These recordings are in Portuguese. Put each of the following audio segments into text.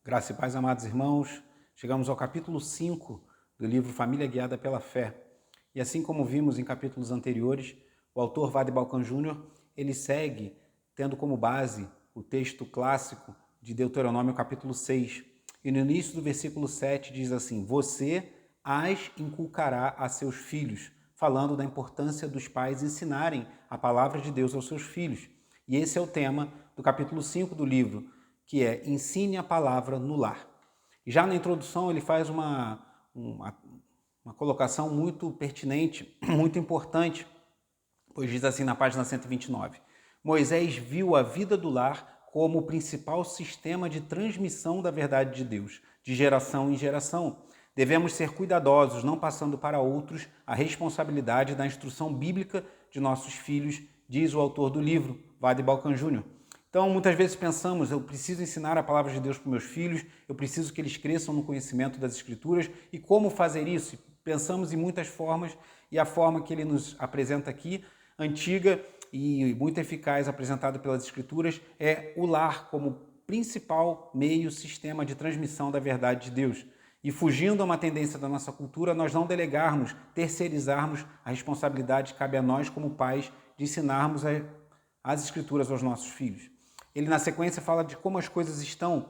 Graça e paz, amados irmãos. Chegamos ao capítulo 5 do livro Família Guiada pela Fé. E assim como vimos em capítulos anteriores, o autor Vade Balkan Jr., ele segue tendo como base o texto clássico de Deuteronômio capítulo 6. E no início do versículo 7 diz assim: Você as inculcará a seus filhos, falando da importância dos pais ensinarem a palavra de Deus aos seus filhos. E esse é o tema do capítulo 5 do livro, que é Ensine a Palavra no Lar. E já na introdução ele faz uma colocação muito pertinente, muito importante, pois diz assim na página 129. Moisés viu a vida do lar como o principal sistema de transmissão da verdade de Deus, de geração em geração. Devemos ser cuidadosos, não passando para outros a responsabilidade da instrução bíblica de nossos filhos, diz o autor do livro, Vade Balkan Jr. Então, muitas vezes pensamos, eu preciso ensinar a palavra de Deus para os meus filhos, eu preciso que eles cresçam no conhecimento das Escrituras. E como fazer isso? Pensamos em muitas formas, e a forma que ele nos apresenta aqui, antiga e muito eficaz, apresentada pelas Escrituras, é o lar como principal meio, sistema de transmissão da verdade de Deus. E fugindo a uma tendência da nossa cultura, nós não delegarmos, terceirizarmos a responsabilidade que cabe a nós como pais de ensinarmos as Escrituras aos nossos filhos. Ele, na sequência, fala de como as coisas estão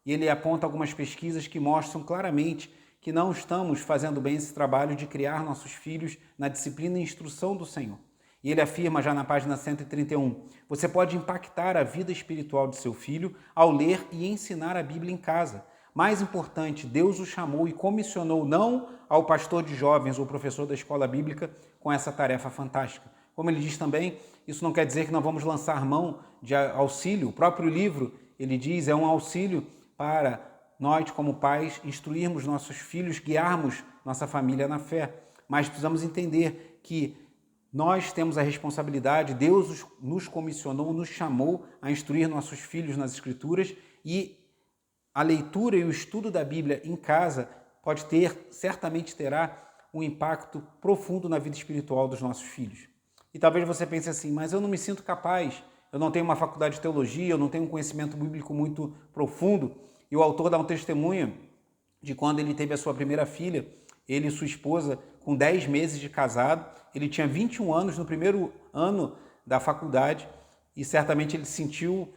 e ele aponta algumas pesquisas que mostram claramente que não estamos fazendo bem esse trabalho de criar nossos filhos na disciplina e instrução do Senhor. E ele afirma já na página 131, você pode impactar a vida espiritual de seu filho ao ler e ensinar a Bíblia em casa. Mais importante, Deus o chamou e comissionou não ao pastor de jovens ou professor da escola bíblica com essa tarefa fantástica. Como ele diz também, isso não quer dizer que não vamos lançar mão de auxílio. O próprio livro, ele diz, é um auxílio para nós, como pais, instruirmos nossos filhos, guiarmos nossa família na fé. Mas precisamos entender que nós temos a responsabilidade, Deus nos comissionou, nos chamou a instruir nossos filhos nas Escrituras, e a leitura e o estudo da Bíblia em casa certamente terá um impacto profundo na vida espiritual dos nossos filhos. E talvez você pense assim, mas eu não me sinto capaz, eu não tenho uma faculdade de teologia, eu não tenho um conhecimento bíblico muito profundo. E o autor dá um testemunho de quando ele teve a sua primeira filha, ele e sua esposa, com 10 meses de casado, ele tinha 21 anos no primeiro ano da faculdade e certamente ele se sentiu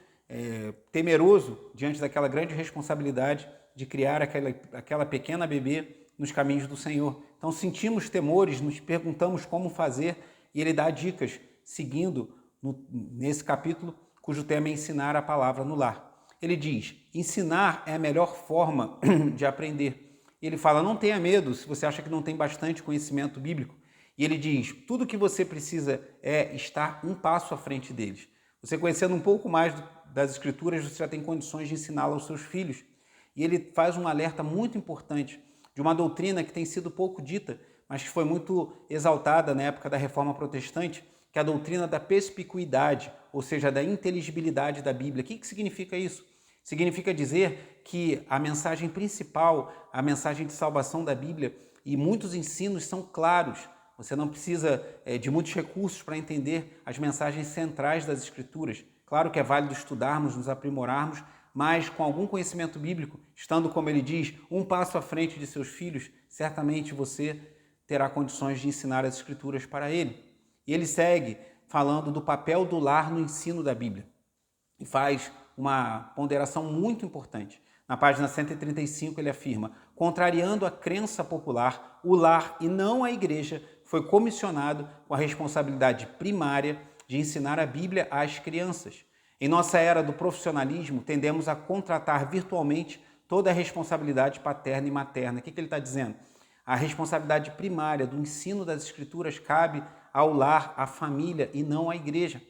temeroso diante daquela grande responsabilidade de criar aquela pequena bebê nos caminhos do Senhor. Então sentimos temores, nos perguntamos como fazer, e ele dá dicas, seguindo nesse capítulo, cujo tema é ensinar a palavra no lar. Ele diz, ensinar é a melhor forma de aprender. Ele fala, não tenha medo se você acha que não tem bastante conhecimento bíblico. E ele diz, tudo o que você precisa é estar um passo à frente deles. Você conhecendo um pouco mais das Escrituras, você já tem condições de ensiná-la aos seus filhos. E ele faz um alerta muito importante de uma doutrina que tem sido pouco dita, mas que foi muito exaltada na época da Reforma Protestante, que é a doutrina da perspicuidade, ou seja, da inteligibilidade da Bíblia. O que significa isso? Significa dizer que a mensagem principal, a mensagem de salvação da Bíblia, e muitos ensinos são claros. Você não precisa de muitos recursos para entender as mensagens centrais das Escrituras. Claro que é válido estudarmos, nos aprimorarmos, mas com algum conhecimento bíblico, estando, como ele diz, um passo à frente de seus filhos, certamente você terá condições de ensinar as Escrituras para ele. E ele segue falando do papel do lar no ensino da Bíblia. E faz uma ponderação muito importante. Na página 135 ele afirma, contrariando a crença popular, o lar e não a igreja foi comissionado com a responsabilidade primária de ensinar a Bíblia às crianças. Em nossa era do profissionalismo, tendemos a contratar virtualmente toda a responsabilidade paterna e materna. O que ele está dizendo? A responsabilidade primária do ensino das Escrituras cabe ao lar, à família e não à igreja.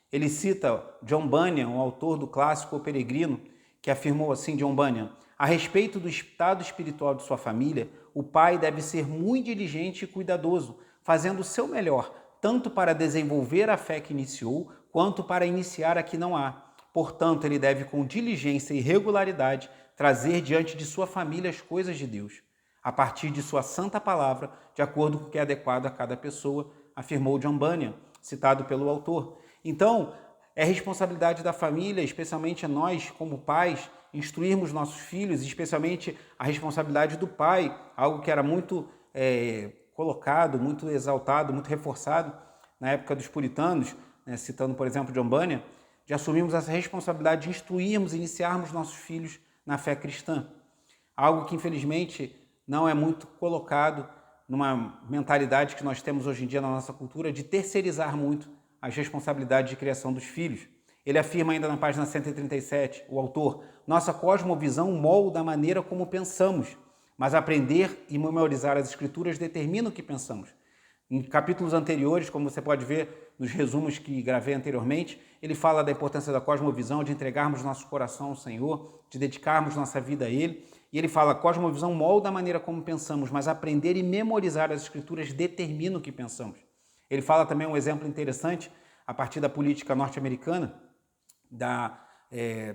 Ele cita John Bunyan, o autor do clássico O Peregrino, que afirmou assim, John Bunyan, a respeito do estado espiritual de sua família, o pai deve ser muito diligente e cuidadoso, fazendo o seu melhor, tanto para desenvolver a fé que iniciou, quanto para iniciar a que não há. Portanto, ele deve com diligência e regularidade trazer diante de sua família as coisas de Deus, a partir de sua santa palavra, de acordo com o que é adequado a cada pessoa, afirmou John Bunyan, citado pelo autor. Então, é responsabilidade da família, especialmente nós como pais, instruirmos nossos filhos, especialmente a responsabilidade do pai, algo que era muito colocado, muito exaltado, muito reforçado na época dos puritanos, né, citando, por exemplo, John Bunyan, de assumirmos essa responsabilidade de instruirmos, iniciarmos nossos filhos na fé cristã. Algo que, infelizmente, não é muito colocado numa mentalidade que nós temos hoje em dia na nossa cultura de terceirizar muito as responsabilidades de criação dos filhos. Ele afirma ainda na página 137, o autor, nossa cosmovisão molda a maneira como pensamos, mas aprender e memorizar as escrituras determina o que pensamos. Em capítulos anteriores, como você pode ver nos resumos que gravei anteriormente, ele fala da importância da cosmovisão, de entregarmos nosso coração ao Senhor, de dedicarmos nossa vida a Ele. E ele fala, cosmovisão molda a maneira como pensamos, mas aprender e memorizar as escrituras determina o que pensamos. Ele fala também um exemplo interessante, a partir da política norte-americana, da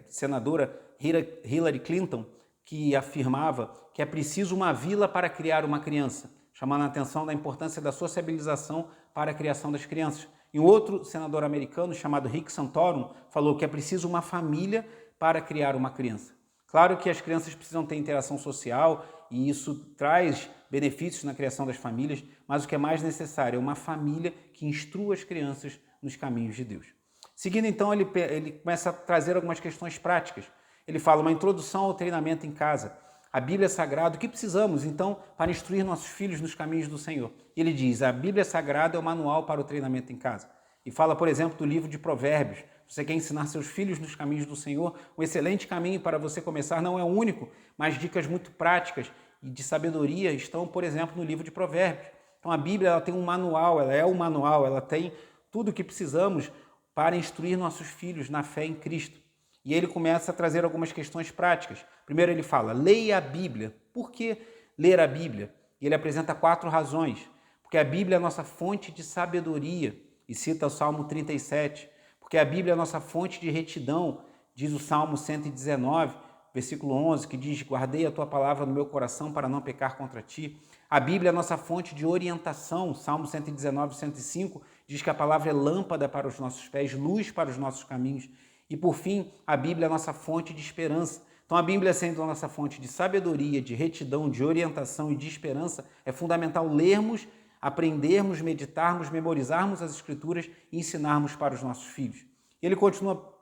senadora Hillary Clinton, que afirmava que é preciso uma vila para criar uma criança, chamando a atenção da importância da sociabilização para a criação das crianças. E um outro senador americano, chamado Rick Santorum, falou que é preciso uma família para criar uma criança. Claro que as crianças precisam ter interação social e isso traz benefícios na criação das famílias, mas o que é mais necessário é uma família que instrua as crianças nos caminhos de Deus. Seguindo, então, ele começa a trazer algumas questões práticas. Ele fala uma introdução ao treinamento em casa. A Bíblia Sagrada, o que precisamos, então, para instruir nossos filhos nos caminhos do Senhor? Ele diz, a Bíblia Sagrada é o manual para o treinamento em casa. E fala, por exemplo, do livro de Provérbios. Se você quer ensinar seus filhos nos caminhos do Senhor, um excelente caminho para você começar, não é o único, mas dicas muito práticas e de sabedoria estão, por exemplo, no livro de Provérbios. Então, a Bíblia ela tem um manual, ela é um manual, ela tem tudo o que precisamos para instruir nossos filhos na fé em Cristo. E ele começa a trazer algumas questões práticas. Primeiro ele fala, leia a Bíblia. Por que ler a Bíblia? E ele apresenta 4 razões. Porque a Bíblia é a nossa fonte de sabedoria, e cita o Salmo 37. Porque a Bíblia é a nossa fonte de retidão, diz o Salmo 119, versículo 11, que diz, guardei a tua palavra no meu coração para não pecar contra ti. A Bíblia é a nossa fonte de orientação, Salmo 119, 105, diz que a palavra é lâmpada para os nossos pés, luz para os nossos caminhos. E, por fim, a Bíblia é a nossa fonte de esperança. Então, a Bíblia sendo a nossa fonte de sabedoria, de retidão, de orientação e de esperança, é fundamental lermos, aprendermos, meditarmos, memorizarmos as Escrituras e ensinarmos para os nossos filhos. E ele continua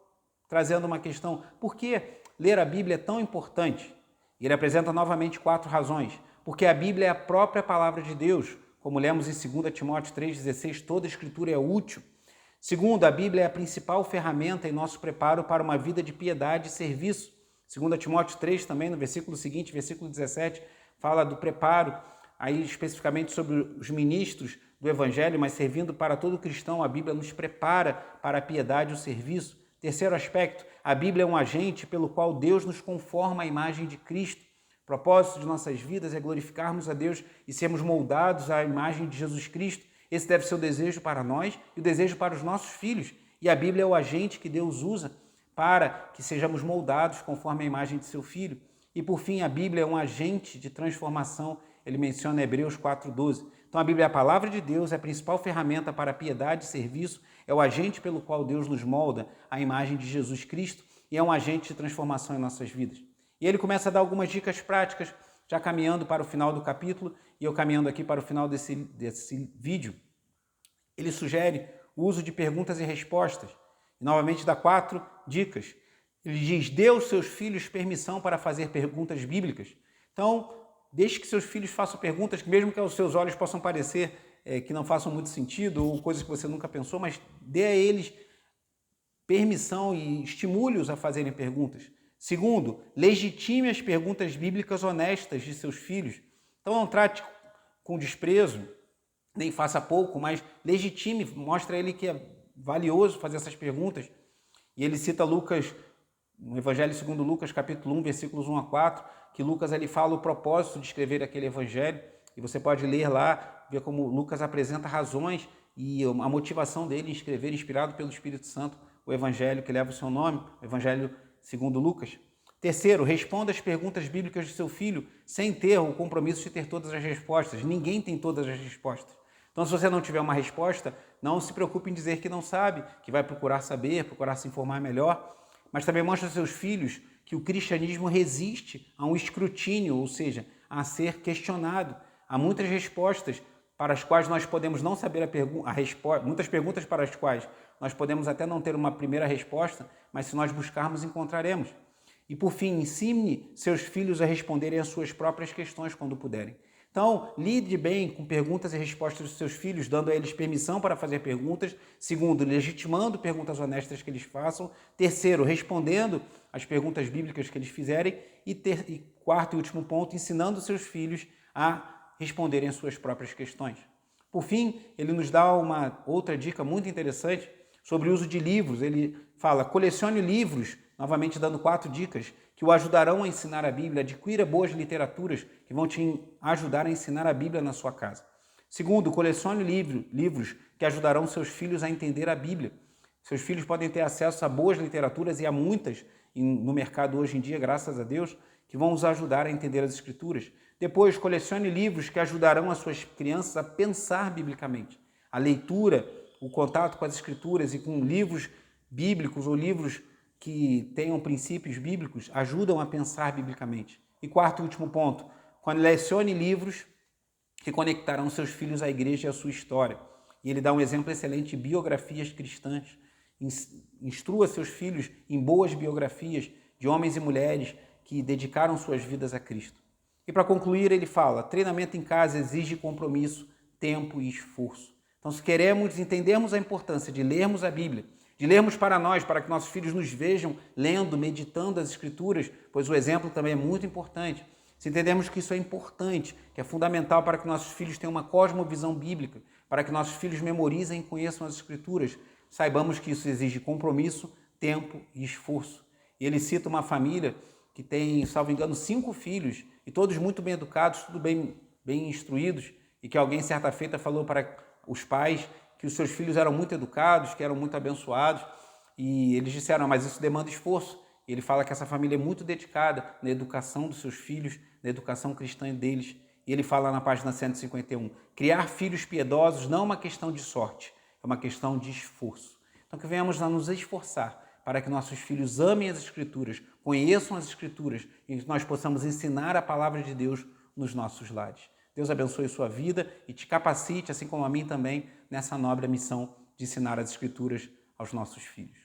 trazendo uma questão, por que ler a Bíblia é tão importante? Ele apresenta novamente 4 razões. Porque a Bíblia é a própria palavra de Deus, como lemos em 2 Timóteo 3,16, toda a Escritura é útil. Segundo, a Bíblia é a principal ferramenta em nosso preparo para uma vida de piedade e serviço. 2 Timóteo 3 também, no versículo seguinte, versículo 17, fala do preparo, aí especificamente sobre os ministros do Evangelho, mas servindo para todo cristão, a Bíblia nos prepara para a piedade e o serviço. Terceiro aspecto, a Bíblia é um agente pelo qual Deus nos conforma à imagem de Cristo. O propósito de nossas vidas é glorificarmos a Deus e sermos moldados à imagem de Jesus Cristo. Esse deve ser o desejo para nós e o desejo para os nossos filhos. E a Bíblia é o agente que Deus usa para que sejamos moldados conforme a imagem de seu Filho. E, por fim, a Bíblia é um agente de transformação. Ele menciona Hebreus 4,12. Então, a Bíblia é a palavra de Deus, é a principal ferramenta para a piedade e serviço, é o agente pelo qual Deus nos molda à imagem de Jesus Cristo e é um agente de transformação em nossas vidas. E ele começa a dar algumas dicas práticas, já caminhando para o final do capítulo e eu caminhando aqui para o final desse vídeo. Ele sugere o uso de perguntas e respostas. E novamente dá 4 dicas. Ele diz, dê aos seus filhos permissão para fazer perguntas bíblicas. Então, deixe que seus filhos façam perguntas que mesmo que aos seus olhos possam parecer que não façam muito sentido ou coisas que você nunca pensou, mas dê a eles permissão e estimule-os a fazerem perguntas. Segundo, legitime as perguntas bíblicas honestas de seus filhos. Então, não trate com desprezo, nem faça pouco, mas legitime, mostre a ele que é valioso fazer essas perguntas. E ele cita Lucas, no Evangelho segundo Lucas, capítulo 1, versículos 1 a 4, que Lucas ele fala o propósito de escrever aquele Evangelho, e você pode ler lá, ver como Lucas apresenta razões e a motivação dele em escrever, inspirado pelo Espírito Santo, o Evangelho que leva o seu nome, o Evangelho segundo Lucas. Terceiro, responda as perguntas bíblicas de seu filho sem ter o compromisso de ter todas as respostas. Ninguém tem todas as respostas. Então, se você não tiver uma resposta, não se preocupe em dizer que não sabe, que vai procurar saber, procurar se informar melhor, mas também mostre aos seus filhos que o cristianismo resiste a um escrutínio, ou seja, a ser questionado. Há muitas respostas para as quais nós podemos não saber a resposta, muitas perguntas para as quais nós podemos até não ter uma primeira resposta, mas se nós buscarmos, encontraremos. E por fim, ensine seus filhos a responderem às suas próprias questões quando puderem. Então, lide bem com perguntas e respostas dos seus filhos, dando a eles permissão para fazer perguntas. Segundo, legitimando perguntas honestas que eles façam. Terceiro, respondendo às perguntas bíblicas que eles fizerem. E quarto e último ponto, ensinando seus filhos a responderem às suas próprias questões. Por fim, ele nos dá uma outra dica muito interessante sobre o uso de livros. Ele fala, colecione livros, novamente dando 4 dicas, que o ajudarão a ensinar a Bíblia, adquira boas literaturas que vão te ajudar a ensinar a Bíblia na sua casa. Segundo, colecione livros que ajudarão seus filhos a entender a Bíblia. Seus filhos podem ter acesso a boas literaturas e há muitas no mercado hoje em dia, graças a Deus, que vão os ajudar a entender as Escrituras. Depois, colecione livros que ajudarão as suas crianças a pensar biblicamente. A leitura, o contato com as Escrituras e com livros bíblicos ou livros que tenham princípios bíblicos ajudam a pensar biblicamente. E quarto e último ponto, colecione livros que conectarão seus filhos à igreja e à sua história. E ele dá um exemplo excelente de biografias cristãs. Instrua seus filhos em boas biografias de homens e mulheres que dedicaram suas vidas a Cristo. E para concluir, ele fala, treinamento em casa exige compromisso, tempo e esforço. Então, se queremos entendermos a importância de lermos a Bíblia, de lermos para nós, para que nossos filhos nos vejam lendo, meditando as Escrituras, pois o exemplo também é muito importante. Se entendemos que isso é importante, que é fundamental para que nossos filhos tenham uma cosmovisão bíblica, para que nossos filhos memorizem e conheçam as Escrituras, saibamos que isso exige compromisso, tempo e esforço. E ele cita uma família que tem, salvo engano, 5 filhos, e todos muito bem educados, tudo bem instruídos, e que alguém certa feita falou para os pais que os seus filhos eram muito educados, que eram muito abençoados, e eles disseram, mas isso demanda esforço. E ele fala que essa família é muito dedicada na educação dos seus filhos, na educação cristã deles. E ele fala na página 151, criar filhos piedosos não é uma questão de sorte, é uma questão de esforço. Então que venhamos a nos esforçar para que nossos filhos amem as Escrituras, conheçam as Escrituras e que nós possamos ensinar a palavra de Deus nos nossos lares. Deus abençoe sua vida e te capacite, assim como a mim também, nessa nobre missão de ensinar as Escrituras aos nossos filhos.